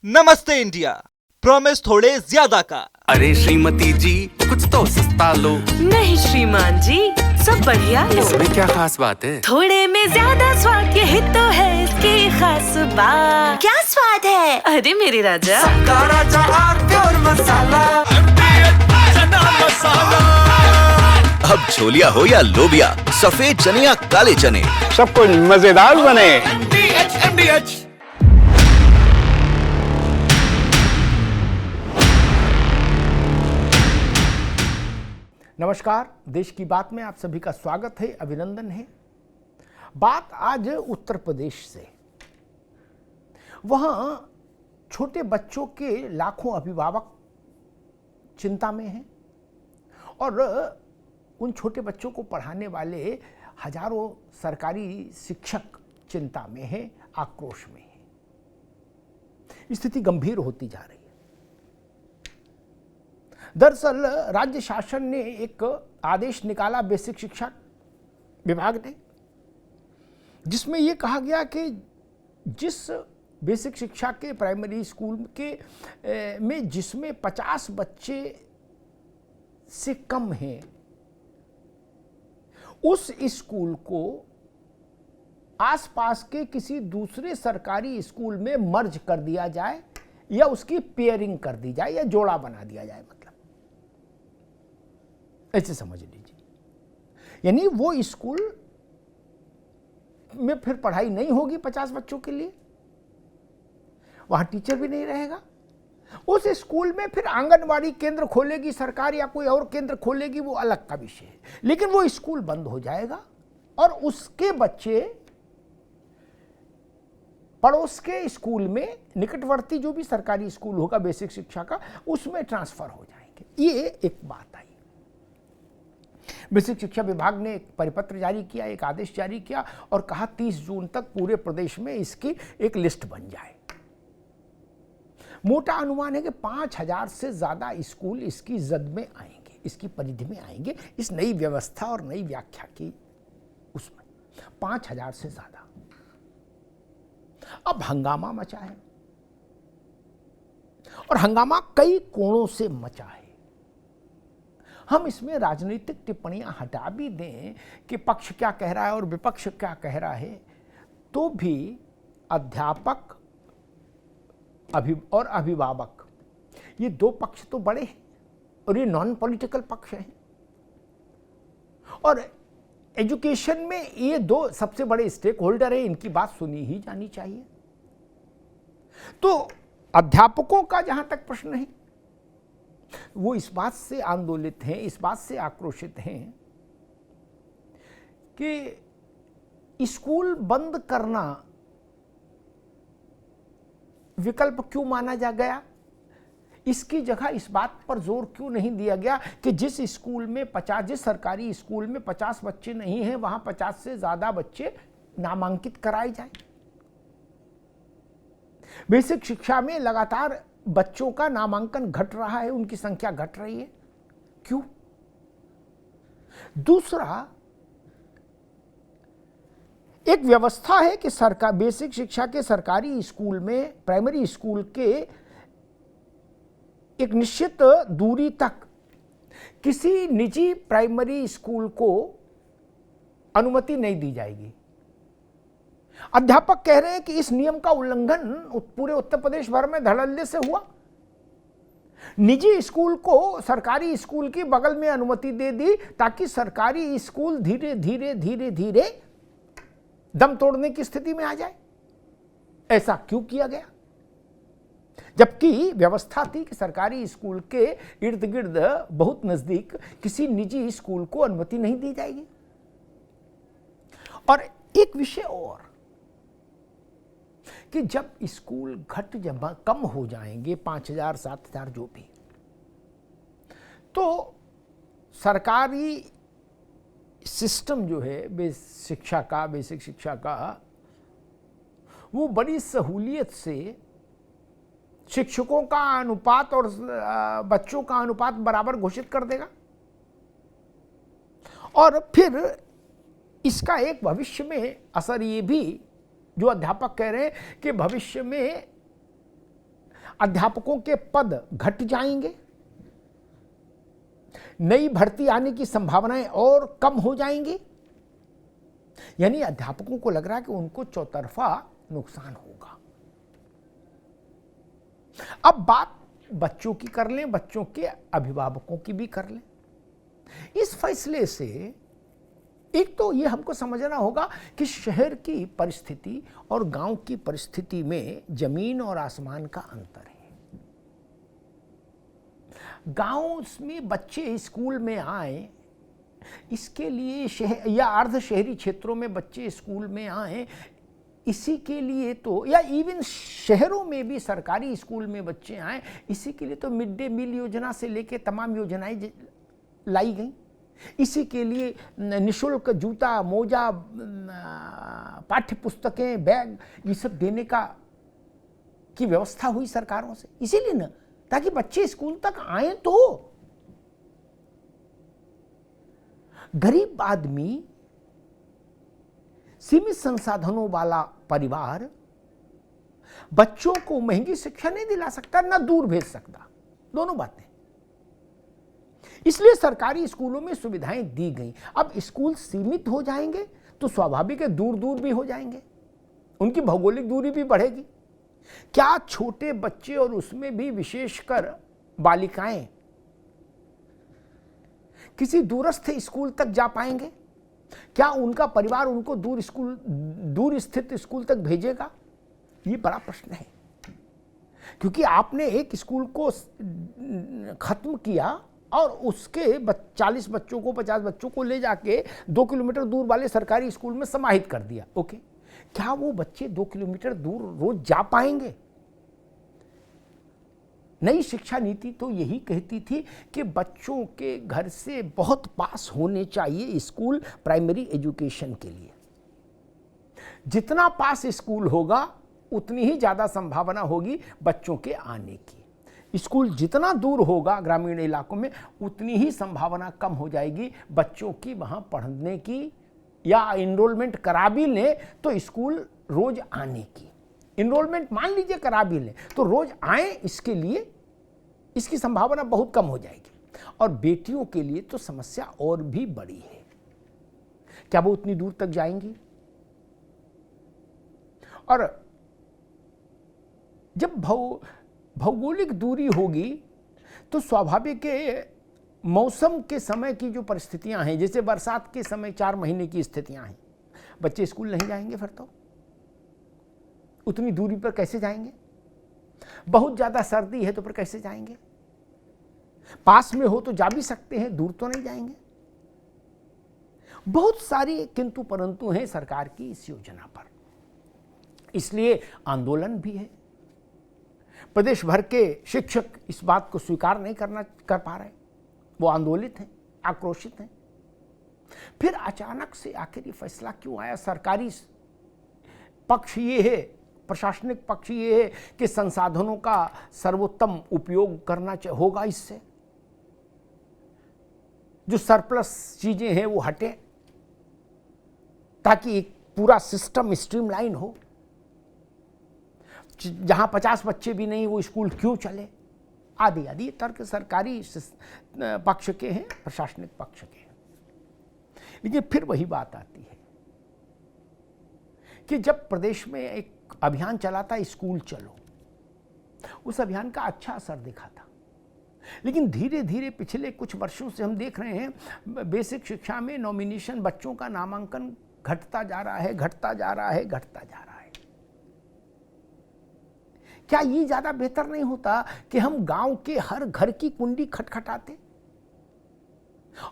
नमस्ते India, promise थोड़े ज्यादा का। अरे श्रीमती जी कुछ तो सस्ता लो। नहीं श्रीमान जी, सब बढ़िया लो। इसमें क्या खास बात है? थोड़े में ज्यादा स्वाद, यही तो है इसकी खास बात। क्या स्वाद है? अरे मेरे राजा, सबका राजा प्योर मसाला। अब छोलिया हो या लोबिया, सफेद चने या काले चने, सब कुछ मजेदार बने। नमस्कार, देश की बात में आप सभी का स्वागत है, अभिनंदन है। बात आज उत्तर प्रदेश से। वहाँ छोटे बच्चों के लाखों अभिभावक चिंता में हैं और उन छोटे बच्चों को पढ़ाने वाले हजारों सरकारी शिक्षक चिंता में हैं, आक्रोश में हैं। स्थिति गंभीर होती जा रही है। दरअसल राज्य शासन ने एक आदेश निकाला बेसिक शिक्षा विभाग ने, जिसमें यह कहा गया कि जिस बेसिक शिक्षा के प्राइमरी स्कूल के में जिसमें 50 बच्चे से कम हैं, उस स्कूल को आसपास के किसी दूसरे सरकारी स्कूल में मर्ज कर दिया जाए या उसकी पेयरिंग कर दी जाए या जोड़ा बना दिया जाए। मतलब ऐसे समझ लीजिए, यानी वो स्कूल में फिर पढ़ाई नहीं होगी 50 बच्चों के लिए, वहां टीचर भी नहीं रहेगा। उस स्कूल में फिर आंगनवाड़ी केंद्र खोलेगी सरकार या कोई और केंद्र खोलेगी, वो अलग का विषय है, लेकिन वो स्कूल बंद हो जाएगा और उसके बच्चे पड़ोस के स्कूल में, निकटवर्ती जो भी सरकारी स्कूल होगा बेसिक शिक्षा का, उसमें ट्रांसफर हो जाएंगे। ये एक बात आई। बेसिक शिक्षा विभाग ने एक परिपत्र जारी किया, एक आदेश जारी किया और कहा 30 जून तक पूरे प्रदेश में इसकी एक लिस्ट बन जाए। मोटा अनुमान है कि 5000 से ज्यादा स्कूल इसकी जद में आएंगे, इसकी परिधि में आएंगे, इस नई व्यवस्था और नई व्याख्या की उसमें 5000 से ज्यादा। अब हंगामा मचा है और हंगामा कई कोणों से मचा है। हम इसमें राजनीतिक टिप्पणियां हटा भी दें कि पक्ष क्या कह रहा है और विपक्ष क्या कह रहा है, तो भी अध्यापक और अभिभावक, ये दो पक्ष तो बड़े हैं और ये नॉन पॉलिटिकल पक्ष हैं और एजुकेशन में ये दो सबसे बड़े स्टेक होल्डर हैं, इनकी बात सुनी ही जानी चाहिए। तो अध्यापकों का जहां तक प्रश्न है, वो इस बात से आंदोलित हैं, इस बात से आक्रोशित हैं कि स्कूल बंद करना विकल्प क्यों माना जा गया। इसकी जगह इस बात पर जोर क्यों नहीं दिया गया कि जिस स्कूल में 50, जिस सरकारी स्कूल में 50 बच्चे नहीं हैं, वहां 50 से ज्यादा बच्चे नामांकित कराए जाए। बेसिक शिक्षा में लगातार बच्चों का नामांकन घट रहा है, उनकी संख्या घट रही है, क्यों? दूसरा, एक व्यवस्था है कि सरकार बेसिक शिक्षा के सरकारी स्कूल में, प्राइमरी स्कूल के एक निश्चित दूरी तक किसी निजी प्राइमरी स्कूल को अनुमति नहीं दी जाएगी। अध्यापक कह रहे हैं कि इस नियम का उल्लंघन पूरे उत्तर प्रदेश भर में धड़ल्ले से हुआ। निजी स्कूल को सरकारी स्कूल की बगल में अनुमति दे दी ताकि सरकारी स्कूल धीरे धीरे धीरे धीरे दम तोड़ने की स्थिति में आ जाए। ऐसा क्यों किया गया, जबकि व्यवस्था थी कि सरकारी स्कूल के इर्द गिर्द बहुत नजदीक किसी निजी स्कूल को अनुमति नहीं दी जाएगी। और एक विषय और कि जब स्कूल कम हो जाएंगे, 5000 7000 जो भी, तो सरकारी सिस्टम जो है बेसिक शिक्षा का, वो बड़ी सहूलियत से शिक्षकों का अनुपात और बच्चों का अनुपात बराबर घोषित कर देगा और फिर इसका एक भविष्य में असर ये भी जो अध्यापक कह रहे हैं कि भविष्य में अध्यापकों के पद घट जाएंगे, नई भर्ती आने की संभावनाएं और कम हो जाएंगी। यानी अध्यापकों को लग रहा है कि उनको चौतरफा नुकसान होगा। अब बात बच्चों की कर लें, बच्चों के अभिभावकों की भी कर लें। इस फैसले से एक तो ये हमको समझना होगा कि शहर की परिस्थिति और गांव की परिस्थिति में जमीन और आसमान का अंतर है। गांव में बच्चे स्कूल में आए, इसके लिए शहर या अर्ध शहरी क्षेत्रों में बच्चे स्कूल में आए, इसी के लिए तो, या इवन शहरों में भी सरकारी स्कूल में बच्चे आए, इसी के लिए तो मिड डे मील योजना से लेके तमाम योजनाएं लाई गई। इसी के लिए निःशुल्क जूता, मोजा, पाठ्य पुस्तकें, बैग, ये सब देने की व्यवस्था हुई सरकारों से, इसीलिए ना, ताकि बच्चे स्कूल तक आए। तो गरीब आदमी, सीमित संसाधनों वाला परिवार बच्चों को महंगी शिक्षा नहीं दिला सकता, ना दूर भेज सकता, दोनों बातें। इसलिए सरकारी स्कूलों में सुविधाएं दी गई। अब स्कूल सीमित हो जाएंगे तो स्वाभाविक है दूर दूर भी हो जाएंगे, उनकी भौगोलिक दूरी भी बढ़ेगी। क्या छोटे बच्चे और उसमें भी विशेषकर बालिकाएं किसी दूरस्थ स्कूल तक जा पाएंगे? क्या उनका परिवार उनको दूर स्थित स्कूल तक भेजेगा? ये बड़ा प्रश्न है, क्योंकि आपने एक स्कूल को खत्म किया और उसके 40 बच्चों को, 50 बच्चों को ले जाके 2 किलोमीटर दूर वाले सरकारी स्कूल में समाहित कर दिया। ओके, क्या वो बच्चे 2 किलोमीटर दूर रोज जा पाएंगे? नई शिक्षा नीति तो यही कहती थी कि बच्चों के घर से बहुत पास होने चाहिए स्कूल प्राइमरी एजुकेशन के लिए। जितना पास स्कूल होगा उतनी ही ज्यादा संभावना होगी बच्चों के आने की। स्कूल जितना दूर होगा ग्रामीण इलाकों में, उतनी ही संभावना कम हो जाएगी बच्चों की वहां पढ़ने की, या इनरोलमेंट करा भी लें तो स्कूल रोज आने की। इनरोलमेंट मान लीजिए करा भी लें तो रोज आए, इसके लिए इसकी संभावना बहुत कम हो जाएगी। और बेटियों के लिए तो समस्या और भी बड़ी है। क्या वो उतनी दूर तक जाएंगी? और जब भौगोलिक दूरी होगी तो स्वाभाविक है मौसम के समय की जो परिस्थितियां हैं, जैसे बरसात के समय 4 महीने की स्थितियां हैं, बच्चे स्कूल नहीं जाएंगे, फिर तो उतनी दूरी पर कैसे जाएंगे? बहुत ज्यादा सर्दी है तो फिर कैसे जाएंगे? पास में हो तो जा भी सकते हैं, दूर तो नहीं जाएंगे। बहुत सारी किंतु परंतु हैं सरकार की इस योजना पर, इसलिए आंदोलन भी है। प्रदेश भर के शिक्षक इस बात को स्वीकार नहीं कर पा रहे, वो आंदोलित हैं, आक्रोशित हैं। फिर अचानक से आखिर ये फैसला क्यों आया? सरकारी पक्ष ये है, प्रशासनिक पक्ष ये है कि संसाधनों का सर्वोत्तम उपयोग करना होगा, इससे जो सरप्लस चीजें हैं वो हटे, ताकि एक पूरा सिस्टम स्ट्रीमलाइन हो। जहां 50 बच्चे भी नहीं वो स्कूल क्यों चले, आदि आदि तर्क सरकारी पक्ष के हैं, प्रशासनिक पक्ष के हैं। लेकिन फिर वही बात आती है कि जब प्रदेश में एक अभियान चला था स्कूल चलो, उस अभियान का अच्छा असर दिखा था। लेकिन धीरे धीरे पिछले कुछ वर्षों से हम देख रहे हैं बेसिक शिक्षा में नॉमिनेशन, बच्चों का नामांकन घटता जा रहा है, घटता जा रहा है, घटता जा रहा है। क्या ये ज्यादा बेहतर नहीं होता कि हम गांव के हर घर की कुंडी खटखटाते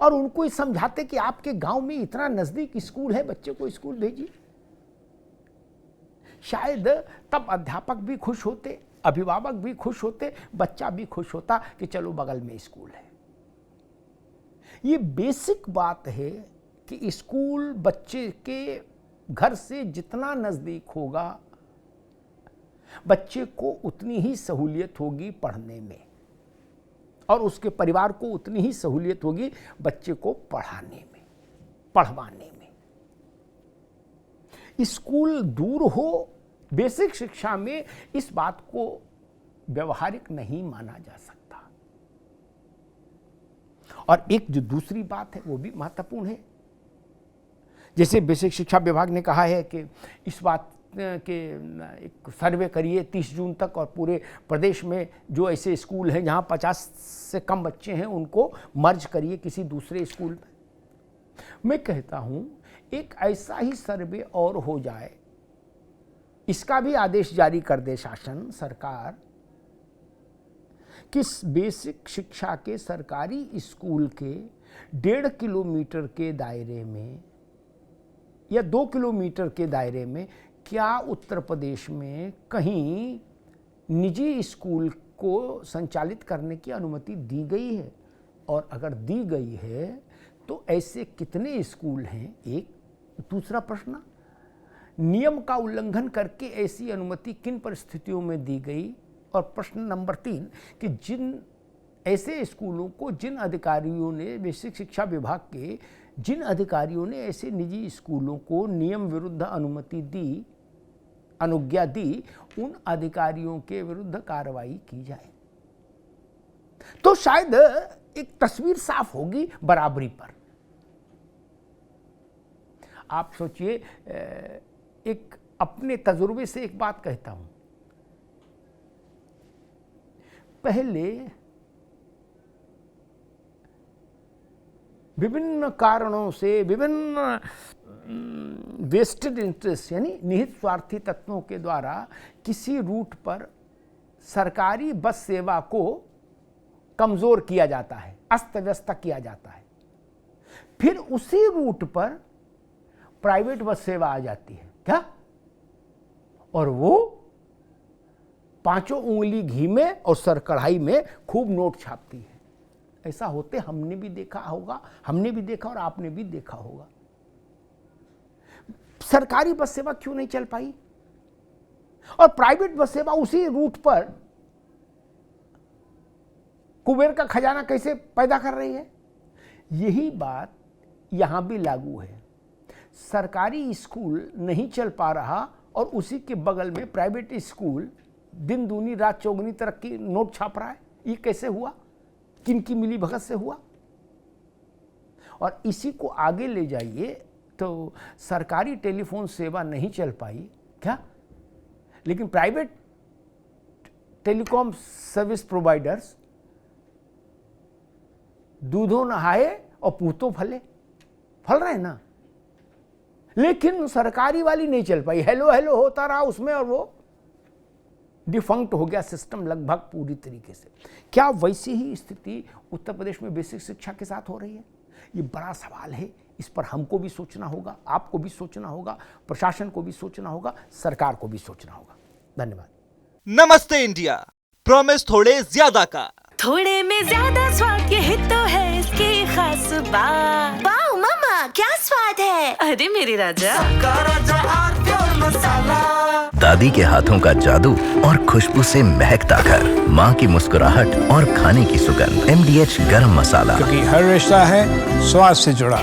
और उनको समझाते कि आपके गांव में इतना नजदीक स्कूल है, बच्चे को स्कूल भेजिए? शायद तब अध्यापक भी खुश होते, अभिभावक भी खुश होते, बच्चा भी खुश होता कि चलो बगल में स्कूल है। ये बेसिक बात है कि स्कूल बच्चे के घर से जितना नजदीक होगा, बच्चे को उतनी ही सहूलियत होगी पढ़ने में, और उसके परिवार को उतनी ही सहूलियत होगी बच्चे को पढ़ाने में, पढ़वाने में। स्कूल दूर हो, बेसिक शिक्षा में इस बात को व्यवहारिक नहीं माना जा सकता। और एक जो दूसरी बात है वो भी महत्वपूर्ण है। जैसे बेसिक शिक्षा विभाग ने कहा है कि इस बात के एक सर्वे करिए 30 जून तक और पूरे प्रदेश में जो ऐसे स्कूल हैं जहां 50 से कम बच्चे हैं उनको मर्ज करिए किसी दूसरे स्कूल में। मैं कहता हूं एक ऐसा ही सर्वे और हो जाए, इसका भी आदेश जारी कर दे शासन सरकार कि बेसिक शिक्षा के सरकारी स्कूल के 1.5 किलोमीटर के दायरे में या 2 किलोमीटर के दायरे में क्या उत्तर प्रदेश में कहीं निजी स्कूल को संचालित करने की अनुमति दी गई है, और अगर दी गई है तो ऐसे कितने स्कूल हैं। एक दूसरा प्रश्न, नियम का उल्लंघन करके ऐसी अनुमति किन परिस्थितियों में दी गई। और प्रश्न नंबर 3 कि जिन ऐसे स्कूलों को जिन अधिकारियों ने बेसिक शिक्षा विभाग के जिन अधिकारियों ने ऐसे निजी स्कूलों को नियम विरुद्ध अनुमति दी, अनुज्ञा दी, उन अधिकारियों के विरुद्ध कार्रवाई की जाए तो शायद एक तस्वीर साफ होगी बराबरी पर। आप सोचिए, एक अपने तजुर्बे से एक बात कहता हूं। पहले विभिन्न कारणों से, विभिन्न वेस्टेड इंटरेस्ट यानी निहित स्वार्थी तत्वों के द्वारा किसी रूट पर सरकारी बस सेवा को कमजोर किया जाता है, अस्त व्यस्त किया जाता है। फिर उसी रूट पर प्राइवेट बस सेवा आ जाती है क्या, और वो 5 उंगली घी में और सर कढ़ाई में खूब नोट छापती है। ऐसा होते हमने भी देखा होगा, हमने भी देखा और आपने भी देखा होगा। सरकारी बस सेवा क्यों नहीं चल पाई और प्राइवेट बस सेवा उसी रूट पर कुबेर का खजाना कैसे पैदा कर रही है। यही बात यहां भी लागू है। सरकारी स्कूल नहीं चल पा रहा और उसी के बगल में प्राइवेट स्कूल दिन दूनी रात चौगुनी तरक्की नोट छाप रहा है। ये कैसे हुआ, किनकी मिली भगत से हुआ। और इसी को आगे ले जाइए तो सरकारी टेलीफोन सेवा नहीं चल पाई क्या, लेकिन प्राइवेट टेलीकॉम सर्विस प्रोवाइडर्स दूधों नहाए और पूतों फल रहे हैं ना, लेकिन सरकारी वाली नहीं चल पाई। हेलो हेलो होता रहा उसमें और वो डिफंक्ट हो गया सिस्टम लगभग पूरी तरीके से। क्या वैसी ही स्थिति उत्तर प्रदेश में बेसिक शिक्षा के साथ हो रही है? ये बड़ा सवाल है। इस पर हमको भी सोचना होगा, आपको भी सोचना होगा, प्रशासन को भी सोचना होगा, सरकार को भी सोचना होगा। धन्यवाद। नमस्ते इंडिया, प्रॉमिस थोड़े ज्यादा का। थोड़े में ज्यादा स्वाद, यही तो है इसकी खास बात। वाओ मम्मा, क्या स्वाद है। अरे मेरे राजा, राजा आर प्योर मसाला। दादी के हाथों का जादू और खुशबू से महकता घर, माँ की मुस्कुराहट और खाने की सुगंध। MDH गरम मसाला, क्योंकि हर रिश्ता है स्वाद से जुड़ा।